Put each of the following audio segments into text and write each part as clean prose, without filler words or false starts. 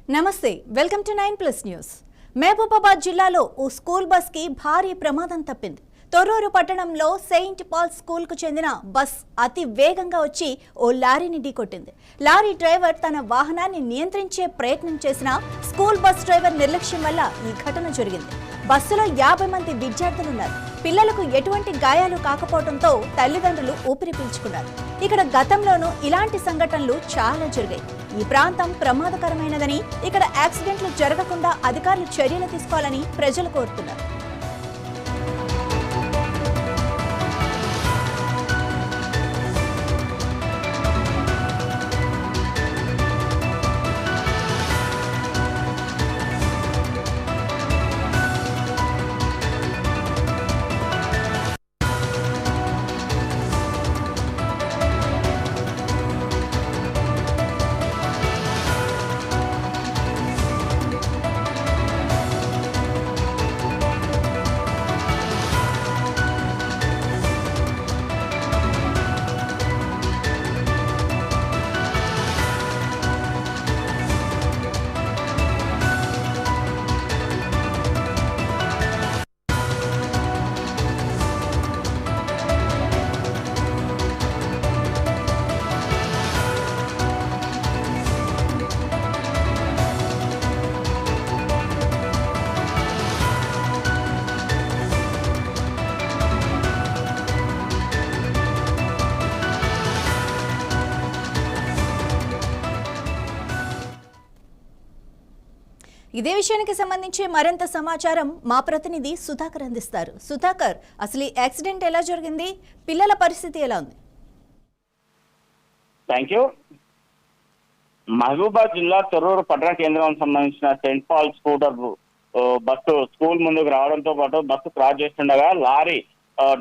నమస్తే welcome to 9+ news. Mahabubabad జిల్లాలో ఓ school bus కి భారీ ప్రమాదం తప్పింది। తొర్రూరు పట్టణంలో సెయింట్ పాల్ స్కూల్ కు చెందిన బస్ అతి వేగంగా వచ్చి ఓ లారీని ఢీకొట్టింది। లారీ డ్రైవర్ తన వాహనాన్ని నియంత్రించే ప్రయత్నం చేసినా స్కూల్ బస్ డ్రైవర్ నిర్లక్ష్యం వల్ల ఈ ఘటన జరిగింది। బస్సులో 50 మంది విద్యార్థులున్నారు। పిల్లలకు ఎటువంటి గాయాలు కాకపోవడంతో తల్లిదండ్రులు ఊపిరి పీల్చుకున్నారు। ఇక్కడ గతంలోనూ ఇలాంటి సంఘటనలు చాలా జరిగాయి। ఈ ప్రాంతం ప్రమాదకరమైనదని ఇక్కడ యాక్సిడెంట్లు జరగకుండా అధికారులు చర్యలు తీసుకోవాలని ప్రజలు కోరుతున్నారు। ఇదే విషయానికి సంబంధించి మరింత సమాచారం మా ప్రతినిధి సుధాకర్ అందిస్తారు। సుధాకర్, అసలు ఈ యాక్సిడెంట్ ఎలా జరిగింది? పిల్లల పరిస్థితి ఎలా ఉంది? Thank you. మహబూబాబాద్ జిల్లా తొర్రూరు పట్టణ కేంద్రానికి సంబంధించిన saint Paul scooter bus school ముందుకు రావడంతో పాటు బస్సు క్రాస్ చేస్తుండగా లారీ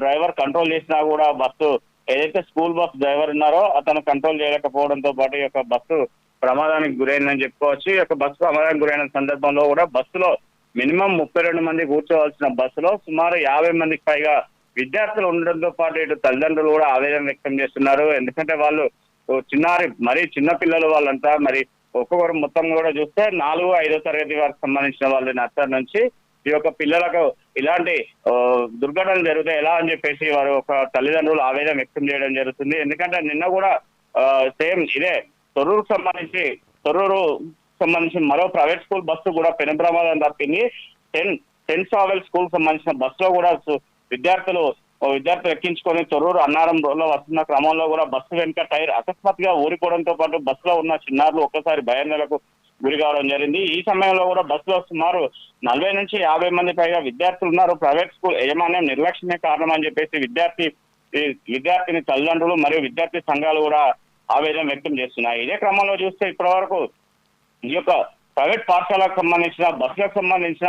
డ్రైవర్ కంట్రోల్ చేసినా కూడా బస్సు ఏదైతే స్కూల్ బస్ డ్రైవర్ ఉన్నారో అతను కంట్రోల్ చేయలేకపోవడంతో పాటు ఈ యొక్క బస్సు ప్రమాదానికి గురైందని చెప్పుకోవచ్చు। ఈ యొక్క బస్సు ప్రమాదానికి గురైన సందర్భంలో కూడా బస్సులో మినిమం 32 మంది కూర్చోవలసిన బస్సులో సుమారు 50 మందికి పైగా విద్యార్థులు ఉండడంతో పాటు ఇటు తల్లిదండ్రులు కూడా ఆవేదన వ్యక్తం చేస్తున్నారు। ఎందుకంటే వాళ్ళు మరీ చిన్న పిల్లలు వాళ్ళంతా, మరి ఒక్కొక్కరు మొత్తం కూడా చూస్తే 4, 5వ తరగతి వారికి సంబంధించిన వాళ్ళు నర్సరీ నుంచి ఈ యొక్క పిల్లలకు ఇలాంటి దుర్ఘటనలు జరిగితే ఎలా అని చెప్పేసి వారు ఒక తల్లిదండ్రులు ఆవేదన వ్యక్తం చేయడం జరుగుతుంది। ఎందుకంటే నిన్న కూడా సేమ్ ఇదే తొర్రూరు సంబంధించి మరో ప్రైవేట్ స్కూల్ బస్సు కూడా పెను ప్రమాదం తప్పింది। సెయింట్ సావెల్ స్కూల్ సంబంధించిన బస్సులో కూడా విద్యార్థులు ఎక్కించుకొని తొర్రూరు అన్నారం రోడ్లో వస్తున్న క్రమంలో కూడా బస్సు వెనుక టైర్ అకస్మాత్తుగా ఊరిపోవడంతో పాటు బస్సులో ఉన్న చిన్నారులు ఒక్కసారి భయాందోళనకు గురి కావడం జరిగింది। ఈ సమయంలో కూడా బస్సులో సుమారు 40 నుంచి 50 మంది పైగా విద్యార్థులు ఉన్నారు। ప్రైవేట్ స్కూల్ యాజమాన్యం నిర్లక్ష్యమే కారణం అని చెప్పేసి విద్యార్థిని తల్లిదండ్రులు మరియు విద్యార్థి సంఘాలు కూడా ఆవేదన వ్యక్తం చేస్తున్నాయి। ఇదే క్రమంలో చూస్తే ఇప్పటి వరకు ఈ యొక్క ప్రైవేట్ పాఠశాలకు సంబంధించిన బస్సులకు సంబంధించిన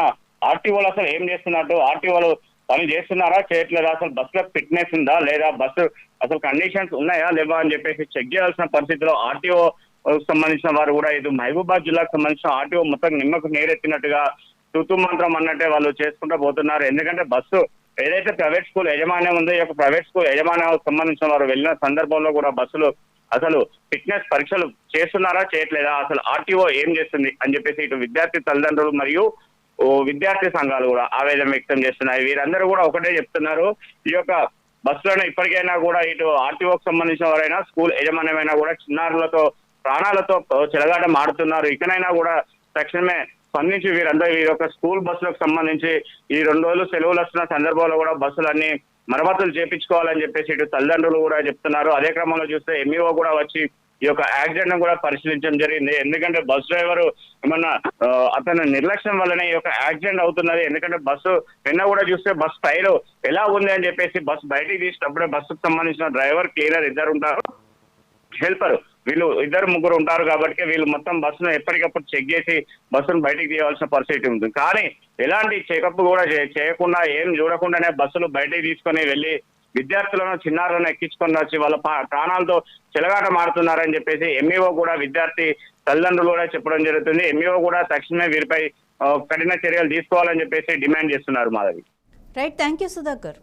ఆర్టీఓలు అసలు ఏం చేస్తున్నట్టు, ఆర్టీఓలు పని చేస్తున్నారా చేయట్లేదా, అసలు బస్సులకు ఫిట్నెస్ ఉందా లేదా, బస్సు అసలు కండిషన్స్ ఉన్నాయా లేవా అని చెప్పేసి చెక్ చేయాల్సిన పరిస్థితిలో ఆర్టీఓ సంబంధించిన వారు కూడా ఇది మహబూబాబాద్ జిల్లాకు సంబంధించిన ఆర్టీఓ మొత్తం నిమ్మకు నీరెత్తినట్టుగా తూతూ మంత్రం అన్నట్టే వాళ్ళు చేసుకుంటూ పోతున్నారు। ఎందుకంటే బస్సు ఏదైతే ప్రైవేట్ స్కూల్ యాజమాన్యం ఉందో ఈ యొక్క ప్రైవేట్ స్కూల్ యాజమాన్యానికి సంబంధించిన వారు వెళ్ళిన సందర్భంలో కూడా బస్సులు అసలు ఫిట్నెస్ పరీక్షలు చేస్తున్నారా చేయట్లేదా, అసలు ఆర్టీఓ ఏం చేస్తుంది అని చెప్పేసి ఇటు విద్యార్థి తల్లిదండ్రులు మరియు విద్యార్థి సంఘాలు కూడా ఆవేదన వ్యక్తం చేస్తున్నాయి। వీరందరూ కూడా ఒకటే చెప్తున్నారు, ఈ యొక్క బస్సులను ఇప్పటికైనా కూడా ఇటు ఆర్టీఓకి సంబంధించిన వారైనా స్కూల్ యజమాన్యమైనా కూడా చిన్నారులతో ప్రాణాలతో చెలగాటం ఆడుతున్నారు। ఇకనైనా కూడా తక్షణమే స్పందించి వీరి యొక్క స్కూల్ బస్సులకు సంబంధించి ఈ 2 రోజులు సెలవులు వస్తున్న సందర్భంలో కూడా బస్సులన్నీ మరమ్మతులు చేపించుకోవాలని చెప్పేసి ఇటు తల్లిదండ్రులు కూడా చెప్తున్నారు। అదే క్రమంలో చూస్తే ఎంఈఓ కూడా వచ్చి ఈ యొక్క యాక్సిడెంట్ కూడా పరిశీలించడం జరిగింది। ఎందుకంటే బస్ డ్రైవర్ ఏమన్నా అతని నిర్లక్ష్యం వల్లనే ఈ యొక్క యాక్సిడెంట్ అవుతున్నది। ఎందుకంటే బస్సు నిన్న కూడా చూస్తే బస్ టైర్ ఎలా ఉంది అని చెప్పేసి బస్సు బయటికి తీసినప్పుడే బస్సుకు సంబంధించిన డ్రైవర్ క్లీనర్ ఇద్దరు ఉంటారు, హెల్పర్ వీళ్ళు 2-3 ఉంటారు కాబట్టి వీళ్ళు మొత్తం బస్సును ఎప్పటికప్పుడు చెక్ చేసి బస్సును బయటికి తీయవలసిన పరిస్థితి ఉంటుంది। కానీ ఎలాంటి చెకప్ కూడా చేయకుండా ఏం చూడకుండానే బస్సులు బయటికి తీసుకొని వెళ్ళి విద్యార్థులను చిన్నారులను ఎక్కించుకొని వచ్చి వాళ్ళ ప్రాణాలతో చెలగాట మారుతున్నారని చెప్పేసి ఎంఈఓ కూడా విద్యార్థి తల్లిదండ్రులు కూడా చెప్పడం జరుగుతుంది। ఎంఈఓ కూడా తక్షణమే వీరిపై కఠిన చర్యలు తీసుకోవాలని చెప్పేసి డిమాండ్ చేస్తున్నారు Madhavi. Right, thank you Sudhakar.